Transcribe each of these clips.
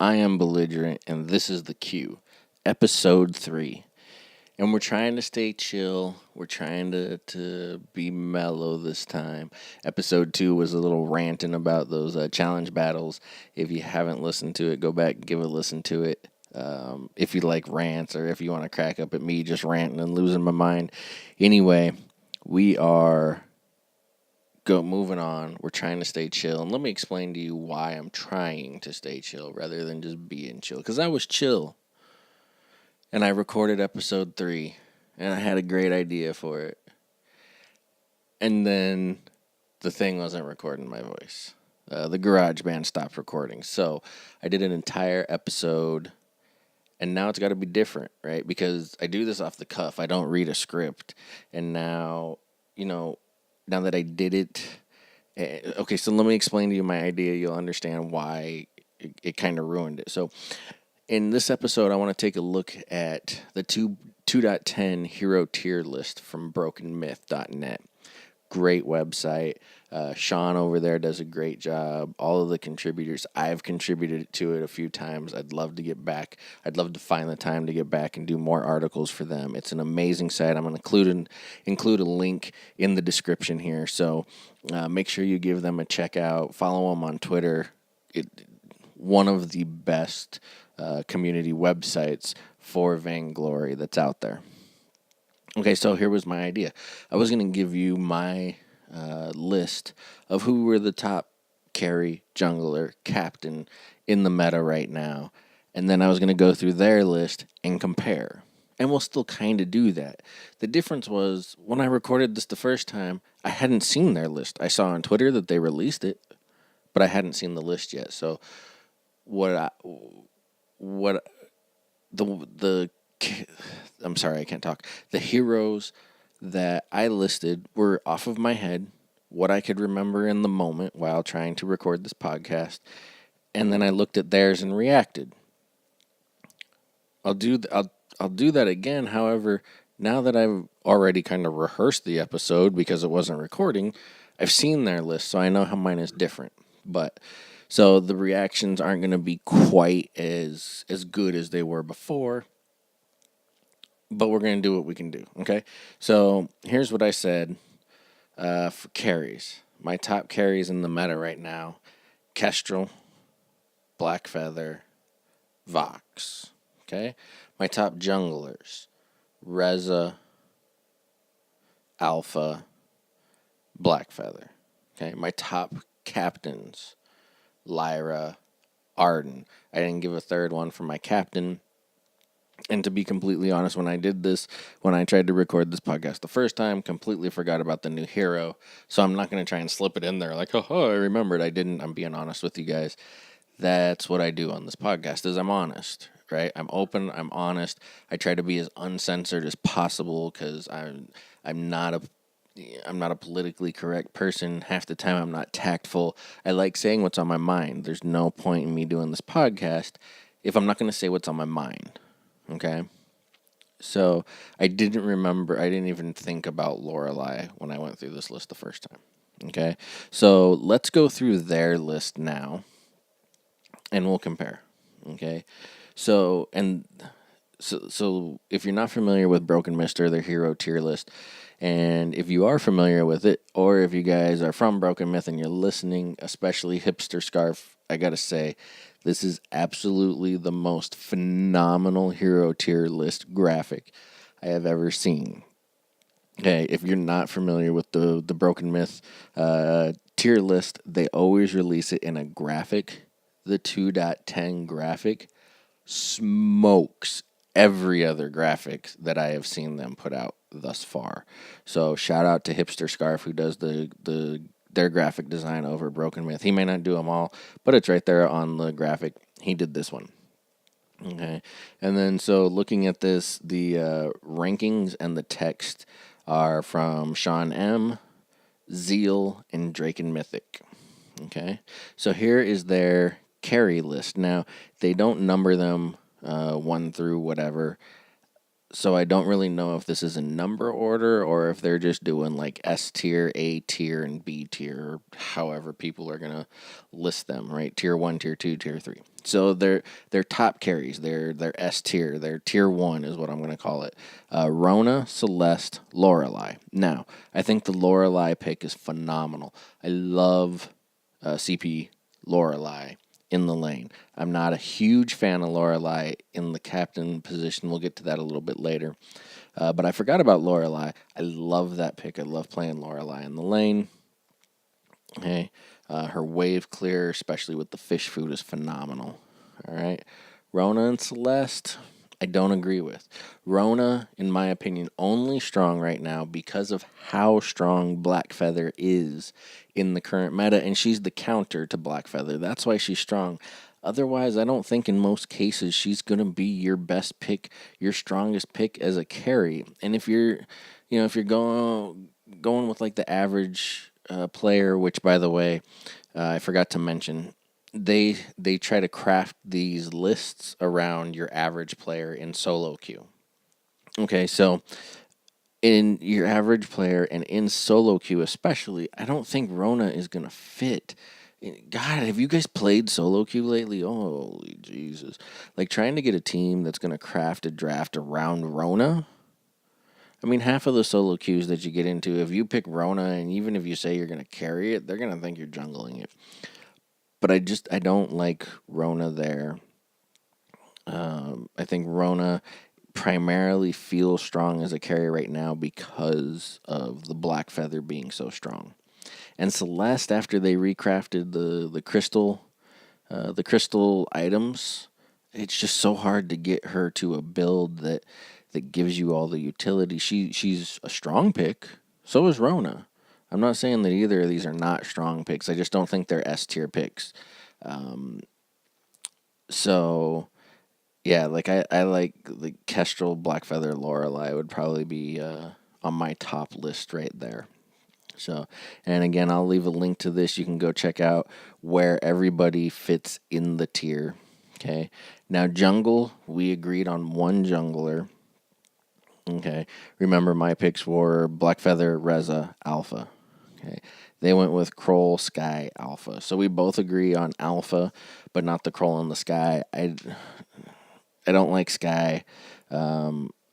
I am Belligerent, and this is The Q, Episode 3. And we're trying to stay chill. We're trying to be mellow this time. Episode 2 was a little ranting about those challenge battles. If you haven't listened to it, go back and give a listen to it. If you like rants or if you want to crack up at me just ranting and losing my mind. Anyway, we are moving on. We're trying to stay chill. And let me explain to you why I'm trying to stay chill rather than just being chill. Because I was chill. And I recorded episode 3. And I had a great idea for it. And then the thing wasn't recording my voice. The GarageBand stopped recording. So I did an entire episode. And now it's got to be different, right? Because I do this off the cuff. I don't read a script. And now, now that I did it, okay, so let me explain to you my idea. You'll understand why it kind of ruined it. So in this episode, I want to take a look at the 2.10 hero tier list from brokenmyth.net. Great website. Sean over there does a great job. All of the contributors, I've contributed to it a few times. I'd love to get back. I'd love to find the time to get back and do more articles for them. It's an amazing site. I'm going to include a link in the description here. So make sure you give them a check out. Follow them on Twitter. One of the best community websites for Vainglory that's out there. Okay, so here was my idea. I was going to give you my list of who were the top carry, jungler, captain in the meta right now. And then I was going to go through their list and compare. And we'll still kind of do that. The difference was, when I recorded this the first time, I hadn't seen their list. I saw on Twitter that they released it, but I hadn't seen the list yet. So I'm sorry, I can't talk. The heroes that I listed were off of my head, what I could remember in the moment while trying to record this podcast, and then I looked at theirs and reacted. I'll do that again. However, now that I've already kind of rehearsed the episode because it wasn't recording, I've seen their list, so I know how mine is different. So the reactions aren't going to be quite as good as they were before. But we're going to do what we can do, okay? So here's what I said for carries. My top carries in the meta right now: Kestrel, Blackfeather, Vox, okay? My top junglers: Reza, Alpha, Blackfeather, okay? My top captains: Lyra, Arden. I didn't give a third one for my captain. And to be completely honest, when I tried to record this podcast the first time, completely forgot about the new hero. So I'm not going to try and slip it in there like, oh, I remembered. I didn't. I'm being honest with you guys. That's what I do on this podcast, is I'm honest, right? I'm open. I'm honest. I try to be as uncensored as possible because I'm not a politically correct person. Half the time I'm not tactful. I like saying what's on my mind. There's no point in me doing this podcast if I'm not going to say what's on my mind. Okay, so I didn't even think about Lorelei when I went through this list the first time. Okay, so let's go through their list now, and we'll compare. Okay, so if you're not familiar with Broken Mister, their hero tier list, and if you are familiar with it, or if you guys are from Broken Myth and you're listening, especially Hipster Scarf, I gotta say, this is absolutely the most phenomenal hero tier list graphic I have ever seen. Okay, if you're not familiar with the Broken Myth tier list, they always release it in a graphic. The 2.10 graphic smokes every other graphic that I have seen them put out thus far. So shout out to Hipster Scarf, who does their graphic design over Broken Myth. He may not do them all, but it's right there on the graphic. He did this one. Okay, and then so looking at this, the rankings and the text are from Sean M., Zeal, and Drake and Mythic. Okay, so here is their carry list. Now, they don't number them 1 through whatever. So I don't really know if this is in number order or if they're just doing like S tier, A tier, and B tier, however people are gonna list them, right? Tier 1, tier 2, tier 3. So they're top carries. They're S tier. They're tier 1 is what I'm gonna call it. Rona, Celeste, Lorelei. Now I think the Lorelei pick is phenomenal. I love CP Lorelei in the lane. I'm not a huge fan of Lorelei in the captain position. We'll get to that a little bit later. But I forgot about Lorelei. I love that pick. I love playing Lorelei in the lane. Okay. Her wave clear, especially with the fish food, is phenomenal. All right. Rona and Celeste, I don't agree with. Rona, in my opinion, only strong right now because of how strong Blackfeather is in the current meta, and she's the counter to Blackfeather. That's why she's strong. Otherwise, I don't think in most cases she's going to be your best pick, your strongest pick as a carry. And if you're, if you're going with like the average player, which by the way, I forgot to mention, they try to craft these lists around your average player in solo queue. Okay, so in your average player and in solo queue especially, I don't think Rona is gonna fit. God, have you guys played solo queue lately? Holy Jesus! Like trying to get a team that's gonna craft a draft around Rona. I mean, half of the solo queues that you get into, if you pick Rona, and even if you say you're gonna carry it, they're gonna think you're jungling it. But I don't like Rona there. I think Rona primarily feels strong as a carry right now because of the Black Feather being so strong. And Celeste, after they recrafted the crystal items, it's just so hard to get her to a build that gives you all the utility. She's a strong pick. So is Rona. I'm not saying that either of these are not strong picks. I just don't think they're S tier picks. Um, so yeah, like I like the Kestrel, Blackfeather, Lorelei would probably be on my top list right there. So, and again, I'll leave a link to this. You can go check out where everybody fits in the tier. Okay. Now, jungle, we agreed on one jungler. Okay. Remember, my picks were Blackfeather, Reza, Alpha. Okay. They went with Kroll, Sky, Alpha. So we both agree on Alpha, but not the Kroll in the Sky. I don't like Sky.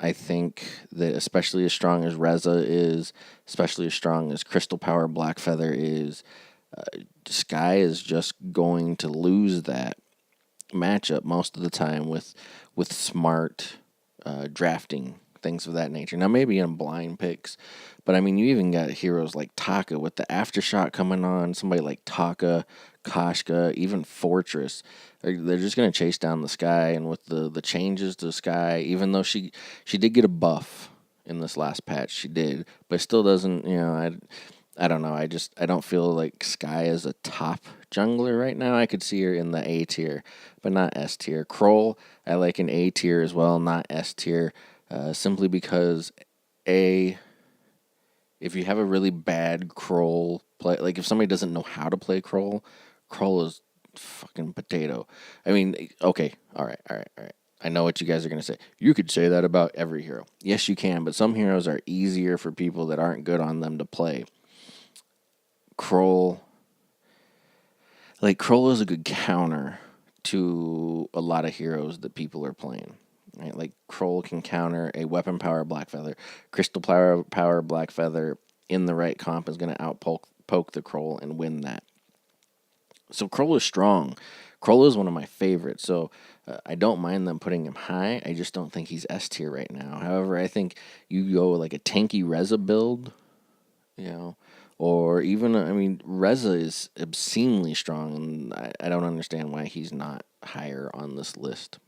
I think that especially as strong as Reza is, especially as strong as Crystal Power Blackfeather is, Sky is just going to lose that matchup most of the time with smart drafting, things of that nature. Now maybe in blind picks, but I mean you even got heroes like Taka with the aftershock coming on. Somebody like Taka, Koshka, even Fortress. They're just gonna chase down the Sky, and with the changes to Sky, even though she did get a buff in this last patch, she did, but still doesn't. I don't know. I don't feel like Sky is a top jungler right now. I could see her in the A tier, but not S tier. Kroll, I like an A tier as well, not S tier, simply because A, if you have a really bad Kroll play, like if somebody doesn't know how to play Kroll, Kroll is fucking potato. I mean, okay, all right. I know what you guys are going to say. You could say that about every hero. Yes, you can, but some heroes are easier for people that aren't good on them to play. Kroll is a good counter to a lot of heroes that people are playing. Right? Like Kroll can counter a weapon power Blackfeather. Crystal power Blackfeather in the right comp is going to outpoke the Kroll and win that. So Kroll is strong. Kroll is one of my favorites. So I don't mind them putting him high. I just don't think he's S tier right now. However, I think you go like a tanky Reza build, or even, I mean, Reza is obscenely strong, and I don't understand why he's not higher on this list.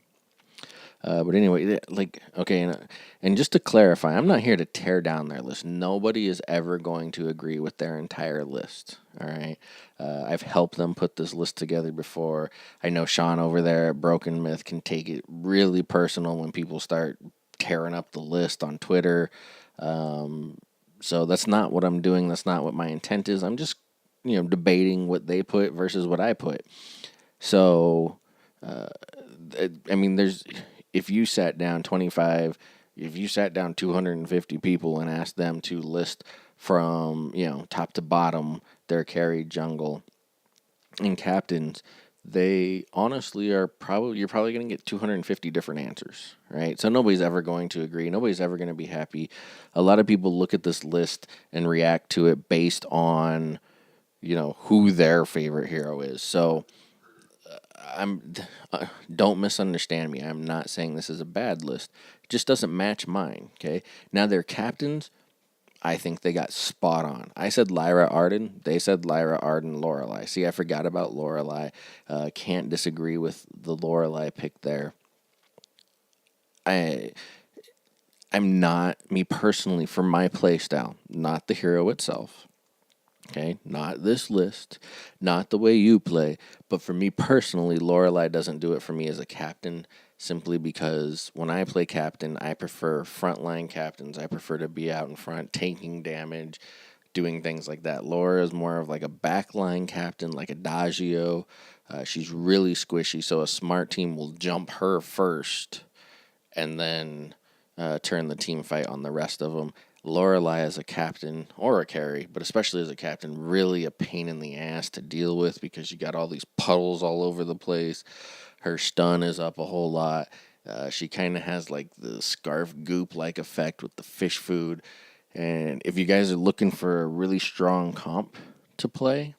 But anyway, like, okay, and just to clarify, I'm not here to tear down their list. Nobody is ever going to agree with their entire list, all right? I've helped them put this list together before. I know Sean over there at Broken Myth can take it really personal when people start tearing up the list on Twitter. So that's not what I'm doing. That's not what my intent is. I'm just, debating what they put versus what I put. So, I mean, if you sat down 25 if you sat down 250 people and asked them to list from, top to bottom their carry, jungle, and captains, they honestly you're probably going to get 250 different answers, right? So nobody's ever going to agree. Nobody's ever going to be happy. A lot of people look at this list and react to it based on, who their favorite hero is. So don't misunderstand me. I'm not saying this is a bad list. It just doesn't match mine, okay? Now their captains, I think they got spot on. I said Lyra Arden. They said Lyra Arden, Lorelei. See, I forgot about Lorelei. Can't disagree with the Lorelei pick there. I'm not, me personally, for my playstyle, not the hero itself. Okay, not this list, not the way you play, but for me personally, Lorelei doesn't do it for me as a captain, simply because when I play captain, I prefer frontline captains. I prefer to be out in front, taking damage, doing things like that. Laura is more of like a backline captain, like Adagio. She's really squishy, so a smart team will jump her first and then turn the team fight on the rest of them. Lorelei as a captain, or a carry, but especially as a captain, really a pain in the ass to deal with because you got all these puddles all over the place. Her stun is up a whole lot. She kind of has like the scarf goop-like effect with the fish food. And if you guys are looking for a really strong comp to play,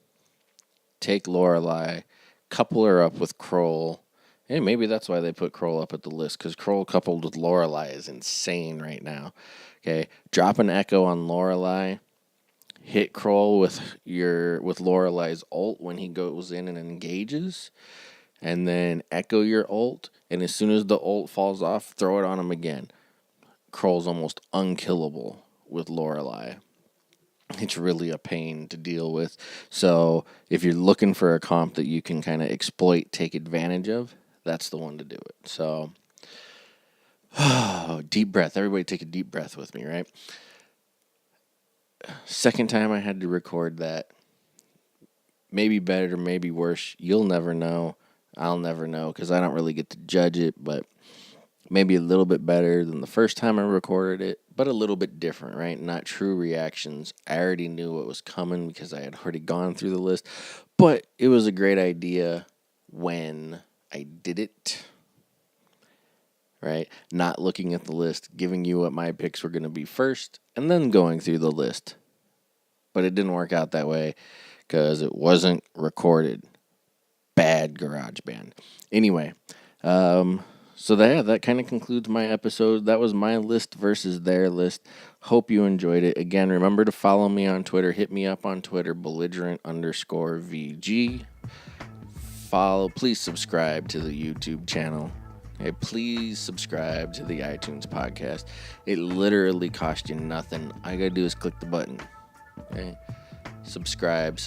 take Lorelei, couple her up with Kroll. Hey, maybe that's why they put Kroll up at the list, because Kroll coupled with Lorelei is insane right now. Okay, drop an Echo on Lorelei, hit Kroll with Lorelei's ult when he goes in and engages, and then Echo your ult, and as soon as the ult falls off, throw it on him again. Kroll's almost unkillable with Lorelei. It's really a pain to deal with. So if you're looking for a comp that you can kind of exploit, take advantage of, that's the one to do it. So, deep breath. Everybody take a deep breath with me, right? Second time I had to record that. Maybe better, maybe worse. You'll never know. I'll never know because I don't really get to judge it, but maybe a little bit better than the first time I recorded it, but a little bit different, right? Not true reactions. I already knew what was coming because I had already gone through the list, but it was a great idea when I did it, right? Not looking at the list, giving you what my picks were going to be first, and then going through the list. But it didn't work out that way because it wasn't recorded. Bad GarageBand. Anyway, so that kind of concludes my episode. That was my list versus their list. Hope you enjoyed it. Again, remember to follow me on Twitter. Hit me up on Twitter, belligerent_VG. Please subscribe to the YouTube channel. Okay, please subscribe to the iTunes podcast. It literally costs you nothing. All you gotta do is click the button. Okay? Subscribe.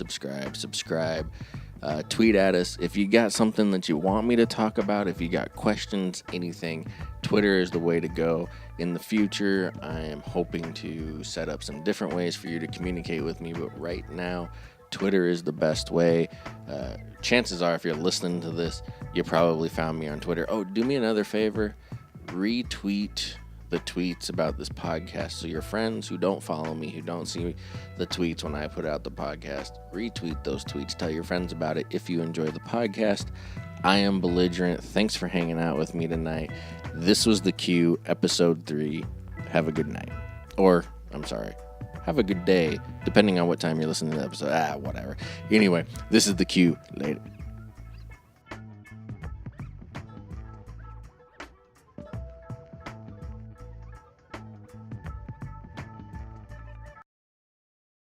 Tweet at us if you got something that you want me to talk about. If you got questions, anything, Twitter is the way to go. In the future, I am hoping to set up some different ways for you to communicate with me, but right now, Twitter is the best way. Chances are, if you're listening to this, you probably found me on Twitter. Oh, do me another favor. Retweet the tweets about this podcast. So your friends who don't follow me, who don't see the tweets when I put out the podcast, retweet those tweets. Tell your friends about it if you enjoy the podcast. I am Belligerent. Thanks for hanging out with me tonight. This was The Q, episode 3. Have a good night. Or, I'm sorry, have a good day, depending on what time you're listening to the episode. Whatever. Anyway, this is The Q. Later.